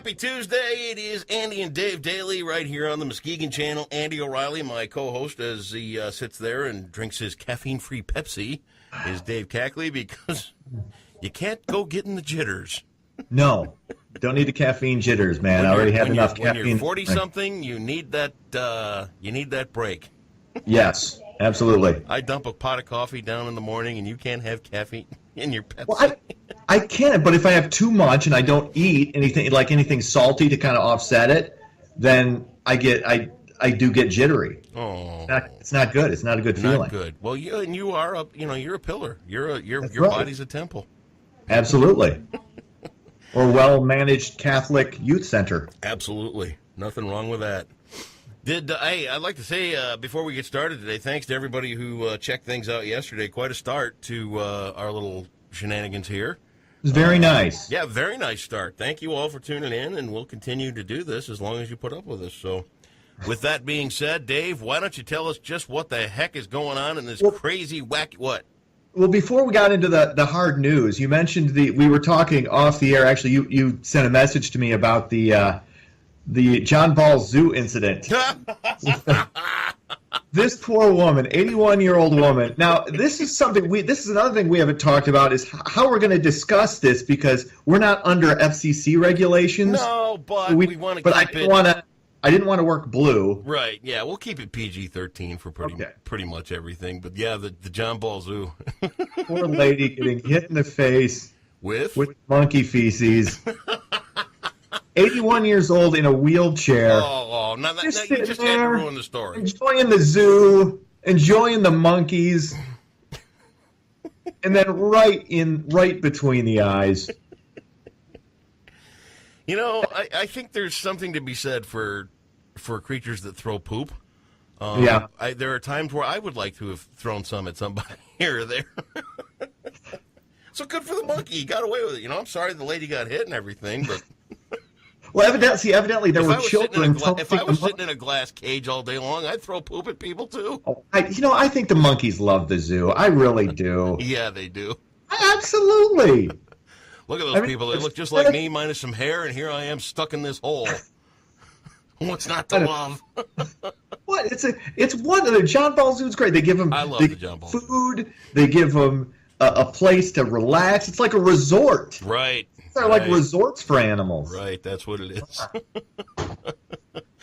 Happy Tuesday. It is Andy and Dave Daly right here on the Muskegon Channel. Andy O'Reilly, my co-host, as he sits there and drinks his caffeine-free Pepsi, is Dave Cackley, because you can't go getting the jitters. No, don't need the caffeine jitters, man. I already have enough caffeine. When you're 40-something, you need that break. Yes, absolutely. I dump a pot of coffee down in the morning, and you can't have caffeine in your Pepsi. Well, I can, but if I have too much and I don't eat anything salty to kind of offset it, then I do get jittery. Oh, it's not good. It's not a good feeling. Not good. Well, you are you're a pillar. Your right. body's a temple. Absolutely. Or well-managed Catholic youth center. Absolutely. Nothing wrong with that. I'd like to say, before we get started today, thanks to everybody who checked things out yesterday. Quite a start to our little shenanigans here. It was very nice. Yeah, very nice start. Thank you all for tuning in, and we'll continue to do this as long as you put up with us. So, with that being said, Dave, why don't you tell us just what the heck is going on in this crazy wacky what? Well, before we got into the hard news, you mentioned we were talking off the air. Actually, you sent a message to me about the John Ball Zoo incident. This poor woman, 81-year-old woman. Now, this is another thing we haven't talked about, is how we're going to discuss this, because we're not under FCC regulations. No, but we want to keep it. I didn't want to work blue. Right, yeah, we'll keep it PG-13 for pretty much everything. But yeah, the John Ball Zoo. Poor lady getting hit in the face with monkey feces. 81 years old in a wheelchair. Oh, now you just had to ruin the story. Enjoying the zoo, enjoying the monkeys, and then right between the eyes. You know, I think there's something to be said for creatures that throw poop. Yeah. There are times where I would like to have thrown some at somebody here or there. So good for the monkey. He got away with it. You know, I'm sorry the lady got hit and everything, but... Well, evidently there were children. If I was sitting in a glass cage all day long, I'd throw poop at people too. I think the monkeys love the zoo. I really do. Yeah, they do. Absolutely. Look at those people. They look just like me, minus some hair, and here I am stuck in this hole. What's not to love? What? It's one of the John Ball Zoo's great. They give them the John Ball food. They give them a place to relax. It's like a resort. Right. They're like resorts for animals. Right, that's what it is.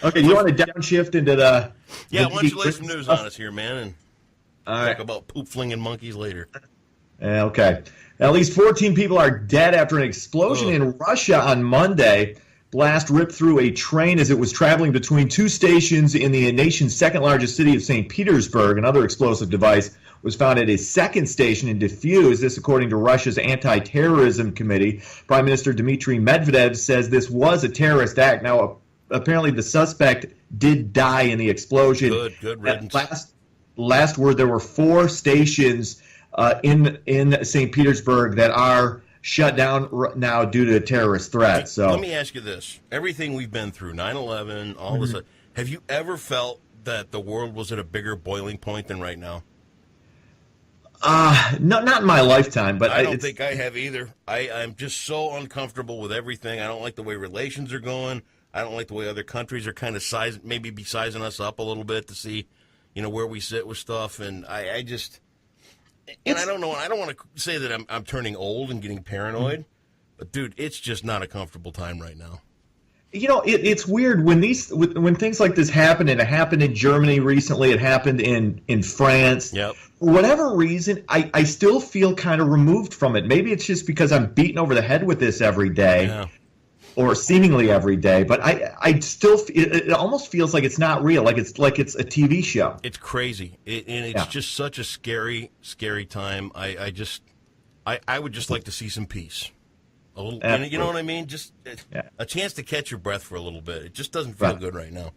Okay, you want to downshift into the... Yeah, why don't you lay some news on us here, man, and talk about poop-flinging monkeys later. Okay. At least 14 people are dead after an explosion in Russia on Monday. Blast ripped through a train as it was traveling between two stations in the nation's second-largest city of St. Petersburg. Another explosive device was found at a second station and defused. This, according to Russia's anti-terrorism committee. Prime Minister Dmitry Medvedev says this was a terrorist act. Now, apparently the suspect did die in the explosion. Good riddance. Last word, there were 4 stations in St. Petersburg that are shut down now due to a terrorist threat. So let me ask you this. Everything we've been through, 9/11, all this, have you ever felt that the world was at a bigger boiling point than right now? No, not in my lifetime, but I don't think I have either. I'm just so uncomfortable with everything. I don't like the way relations are going. I don't like the way other countries are kind of maybe sizing us up a little bit to see, where we sit with stuff. And I just, and I don't know. I don't want to say that I'm turning old and getting paranoid, but dude, it's just not a comfortable time right now. It's weird when things like this happen, and it happened in Germany recently. It happened in France. Yep. For whatever reason, I still feel kind of removed from it. Maybe it's just because I'm beaten over the head with this every day, or seemingly every day. But I still it almost feels like it's not real, like it's a TV show. It's crazy, and it's just such a scary time. I would just like to see some peace. A little, you know what I mean? Just a chance to catch your breath for a little bit. It just doesn't feel good right now.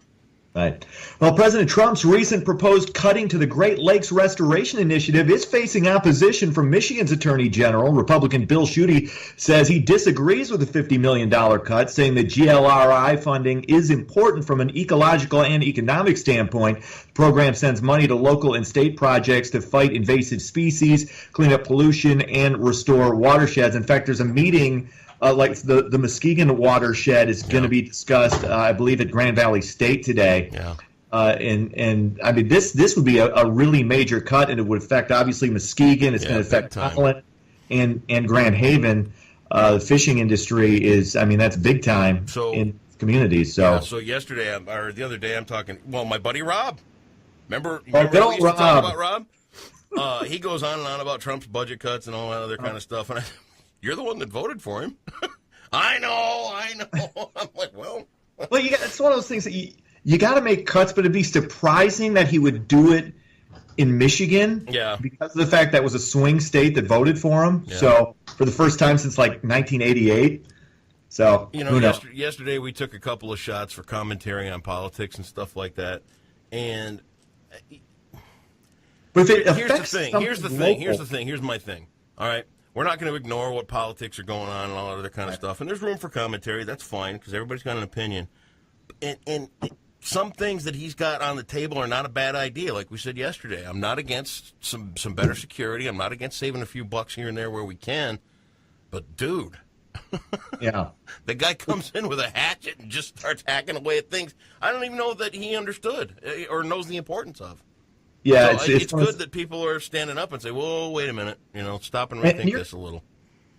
Right. Well, President Trump's recent proposed cutting to the Great Lakes Restoration Initiative is facing opposition from Michigan's Attorney General. Republican Bill Schuette says he disagrees with the $50 million cut, saying the GLRI funding is important from an ecological and economic standpoint. The program sends money to local and state projects to fight invasive species, clean up pollution, and restore watersheds. In fact, there's a meeting like the Muskegon watershed is going to be discussed, I believe, at Grand Valley State today. Yeah. And I mean, this would be a really major cut, and it would affect, obviously, Muskegon. It's going to affect Holland and Grand Haven. The fishing industry is, I mean, that's big time in communities. So yesterday, or the other day, I'm talking, my buddy Rob. Remember we used Rob. to talk about Rob? He goes on and on about Trump's budget cuts and all that other kind of stuff. And you're the one that voted for him. I know. I'm like, well, it's one of those things that you got to make cuts, but it'd be surprising that he would do it in Michigan. Yeah. Because of the fact that was a swing state that voted for him. Yeah. So for the first time since like 1988. So yesterday we took a couple of shots for commentary on politics and stuff like that, and. But if it Here's my thing. All right. We're not going to ignore what politics are going on and all that other kind of stuff. And there's room for commentary. That's fine because everybody's got an opinion. And some things that he's got on the table are not a bad idea. Like we said yesterday, I'm not against some better security. I'm not against saving a few bucks here and there where we can. But, dude, yeah, the guy comes in with a hatchet and just starts hacking away at things I don't even know that he understood or knows the importance of. Yeah, so it's good that people are standing up and say, "Whoa, wait a minute! Stop and rethink this a little."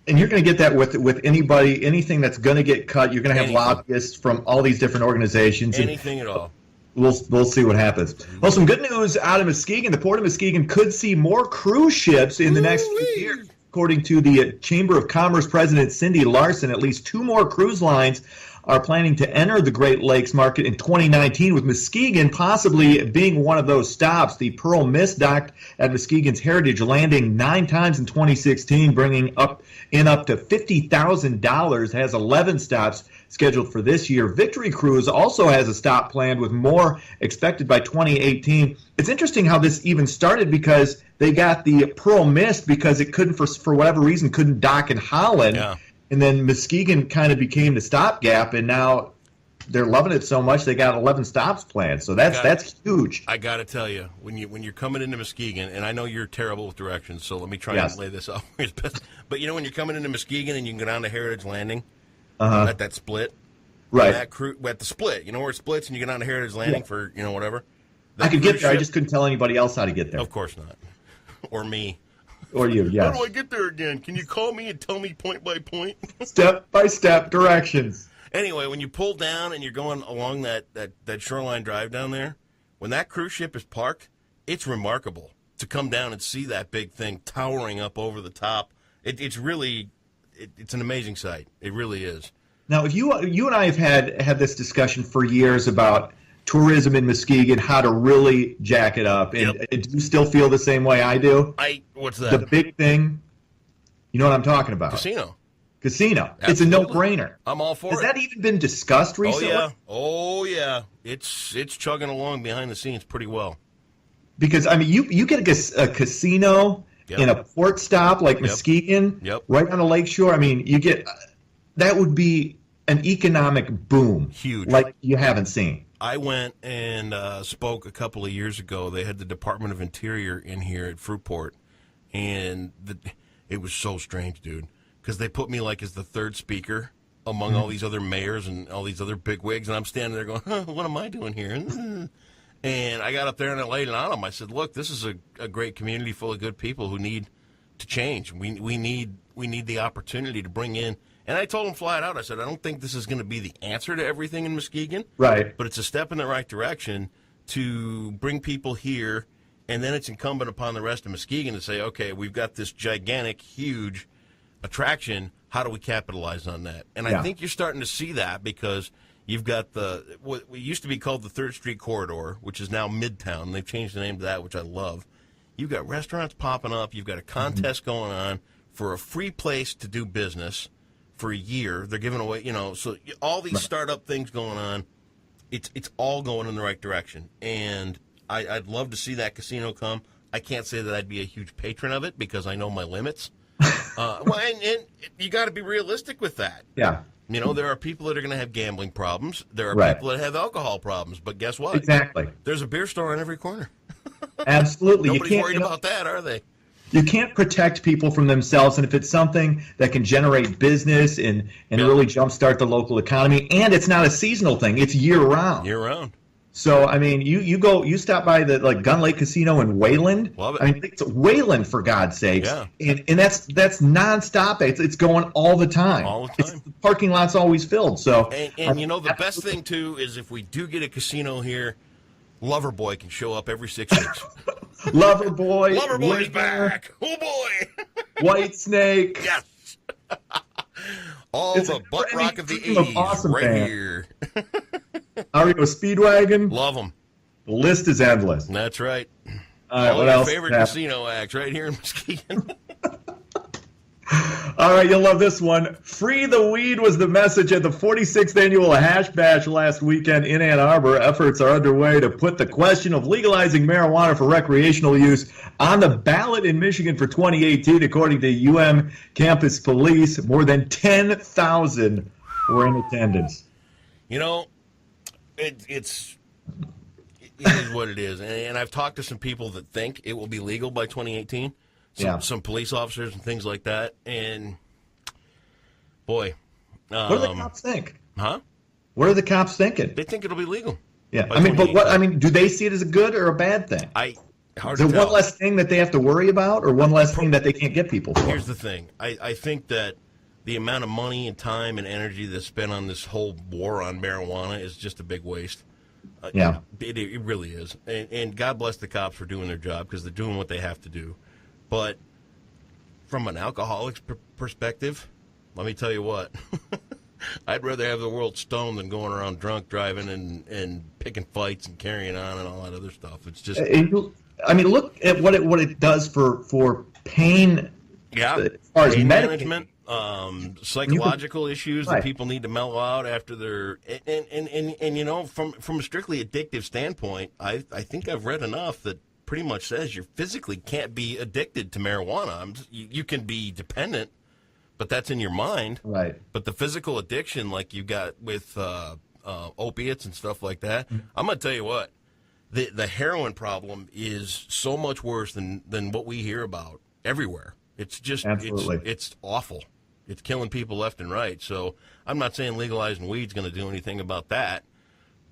And you're going to get that with anybody, anything that's going to get cut. You're going to have lobbyists from all these different organizations. Anything at all. We'll see what happens. Well, some good news out of Muskegon. The Port of Muskegon could see more cruise ships in the next few years. According to the Chamber of Commerce President Cindy Larson, at least 2 more cruise lines are planning to enter the Great Lakes market in 2019, with Muskegon possibly being one of those stops. The Pearl Mist docked at Muskegon's Heritage Landing 9 times in 2016, bringing up to $50,000, has 11 stops scheduled for this year. Victory Cruise also has a stop planned, with more expected by 2018. It's interesting how this even started, because they got the Pearl Mist because it couldn't, for whatever reason, couldn't dock in Holland. Yeah. And then Muskegon kind of became the stopgap, and now they're loving it so much they got 11 stops planned. So that's huge. I got to tell you, when you're coming into Muskegon, and I know you're terrible with directions, so let me try and lay this out. But when you're coming into Muskegon and you can go down to Heritage Landing at that split, right? At the split, where it splits, and you get down to Heritage Landing for whatever. I could get there. I just couldn't tell anybody else how to get there. Of course not, or me. Or you, yes. How do I get there again? Can you call me and tell me point by point? Step-by-step directions. Anyway, when you pull down and you're going along that shoreline drive down there, when that cruise ship is parked, it's remarkable to come down and see that big thing towering up over the top. It's an amazing sight. It really is. Now, if you and I have had this discussion for years about tourism in Muskegon, how to really jack it up. And do you still feel the same way I do? What's that? The big thing, you know what I'm talking about? Casino. Absolutely. It's a no-brainer. I'm all for it. Has that even been discussed recently? Oh, yeah. It's chugging along behind the scenes pretty well. Because, I mean, you get a casino in a port stop like Muskegon, right on the lakeshore. I mean, you get that would be an economic boom. Huge. Like you haven't seen. I went and spoke a couple of years ago. They had the Department of Interior in here at Fruitport, and it was so strange, dude, because they put me like as the third speaker among all these other mayors and all these other bigwigs, and I'm standing there going, what am I doing here? And I got up there and I laid it on them. I said, look, this is a great community full of good people who need to change. We need the opportunity to bring in. And I told him flat out, I said, I don't think this is going to be the answer to everything in Muskegon. Right. But it's a step in the right direction to bring people here, and then it's incumbent upon the rest of Muskegon to say, okay, we've got this gigantic, huge attraction. How do we capitalize on that? And I think you're starting to see that because you've got what used to be called the 3rd Street Corridor, which is now Midtown. They've changed the name to that, which I love. You've got restaurants popping up. You've got a contest going on for a free place to do business. For a year, they're giving away, so all these startup things going on, it's all going in the right direction. And I'd love to see that casino come. I can't say that I'd be a huge patron of it because I know my limits. And you got to be realistic with that. Yeah. There are people that are going to have gambling problems. There are people that have alcohol problems. But guess what? Exactly. There's a beer store on every corner. Absolutely. Nobody's worried about that, are they? you can't protect people from themselves. And if it's something that can generate business and really jumpstart the local economy, and it's not a seasonal thing, it's year round. Year round. So I mean, you stop by the Gun Lake Casino in Wayland. Love it. I mean, it's Wayland, for God's sakes. Yeah. And that's nonstop. It's going all the time. All the time. The parking lot's always filled. So and you know, the best thing too is if we do get a casino here, Loverboy can show up every 6 weeks. Loverboy. Loverboy's back. Oh boy. White Snake. Yes. All It's the butt rock of the team of 80s awesome right bands. here. REO Speedwagon. Love them. The list is endless. That's right. All right, All what your else? favorite casino acts right here in Muskegon. All right, you'll love this one. Free the weed was the message at the 46th annual Hash Bash last weekend in Ann Arbor. Efforts are underway to put the question of legalizing marijuana for recreational use on the ballot in Michigan for 2018, according to UM Campus Police. More than 10,000 were in attendance. You know, it is what it is. And I've talked to some people that think it will be legal by 2018. Some police officers and things like that. And, boy. What do the cops think? Huh? What are the cops thinking? They think it'll be legal. Yeah, I mean, but what? I mean, do they see it as a good or a bad thing? Hard Is to it tell. one less thing that they have to worry about, or one less thing that they can't get people for? Here's the thing. I think that the amount of money and time and energy that's spent on this whole war on marijuana is just a big waste. Yeah. It really is. And God bless the cops for doing their job because they're doing what they have to do. But from an alcoholic's perspective, let me tell you what. I'd rather have the world stoned than going around drunk driving and picking fights and carrying on and all that other stuff. It's just... I mean, look at what it does for pain. Yeah, as far as pain management, psychological issues right. that people need to mellow out after their and you know, from a strictly addictive standpoint, I think I've read enough that pretty much says you physically can't be addicted to marijuana. You can be dependent, but that's in your mind. Right. But the physical addiction, like you got with opiates and stuff like that, I'm gonna tell you what, the heroin problem is so much worse than what we hear about everywhere. It's just it's awful. It's killing people left and right. So I'm not saying legalizing weed's going to do anything about that,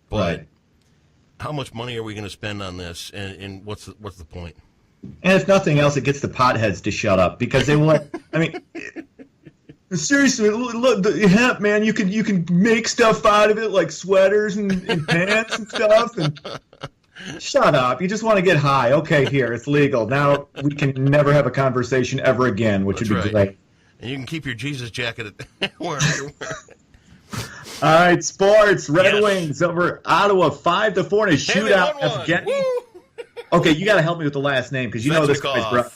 but right. How much money are we going to spend on this, and what's the point? And if nothing else, it gets the potheads to shut up because they will. I mean, seriously, look, the hemp, man. You can make stuff out of it like sweaters and pants and stuff. And shut up! You just want to get high. Okay, here it's legal. Now we can never have a conversation ever again, which That's would be great. And you can keep your Jesus jacket at wherever you're wearing. All right, sports. Red Wings over Ottawa 5-4 in a shootout. Evgeny. Okay, you got to help me with the last name because you know this guy's brother.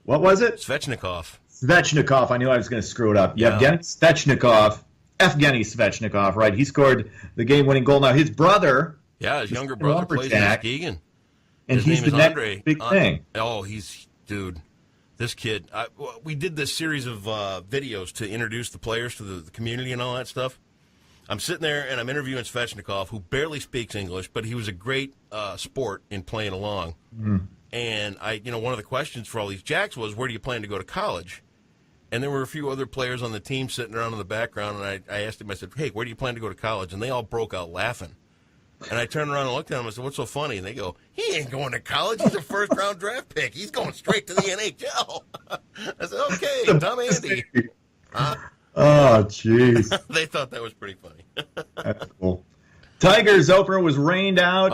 What was it? Svechnikov. Svechnikov. I knew I was going to screw it up. Evgeny Svechnikov. Evgeny Svechnikov, right? He scored the game-winning goal. Now, his brother... Yeah, his younger brother plays in Muskegon. And he's the next big thing. Dude, this kid. We did this series of videos to introduce the players to the community and all that stuff. I'm sitting there and I'm interviewing Svechnikov, who barely speaks English, but he was a great sport in playing along. Mm-hmm. And one of the questions for all these jacks was, where do you plan to go to college? And there were a few other players on the team sitting around in the background, and I asked him, I said, hey, where do you plan to go to college? And they all broke out laughing. And I turned around and looked at them and I said, what's so funny? And they go, he ain't going to college. He's a first-round draft pick. He's going straight to the NHL. I said, okay, Tom Andy. Huh? Oh, jeez. They thought that was pretty funny. That's cool. Tigers opener was rained out.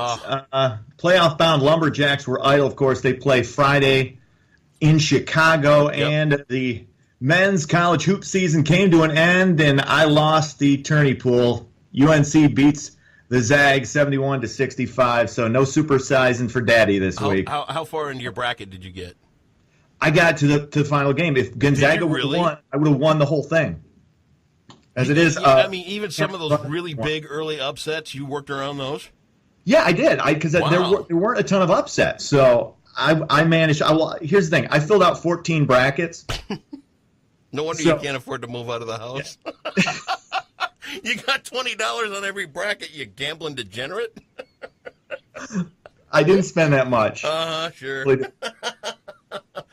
Playoff-bound Lumberjacks were idle, of course. They play Friday in Chicago. Yep. And the men's college hoop season came to an end, and I lost the tourney pool. UNC beats the Zags 71-65, so no supersizing for Daddy this week. How far into your bracket did you get? I got to the final game. If Gonzaga would have won, I would have won the whole thing. As it is, I mean, even some of those really big early upsets, you worked around those? Yeah, I did. Because there weren't a ton of upsets, so I managed. Here's the thing: I filled out 14 brackets. No wonder you can't afford to move out of the house. You got $20 on every bracket, you gambling degenerate. I didn't spend that much. Sure.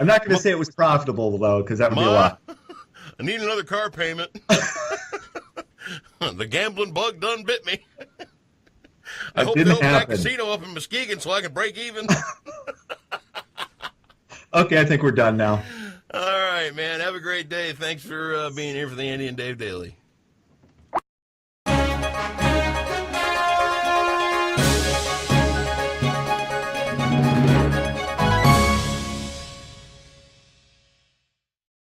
I I'm not going to say it was profitable, though, because that would be a Ma, lot. I need another car payment. The gambling bug done bit me. I hope they didn't open that happen. casino up in Muskegon so I can break even. Okay, I think we're done now. All right, man. Have a great day. Thanks for being here for the Andy and Dave Daily.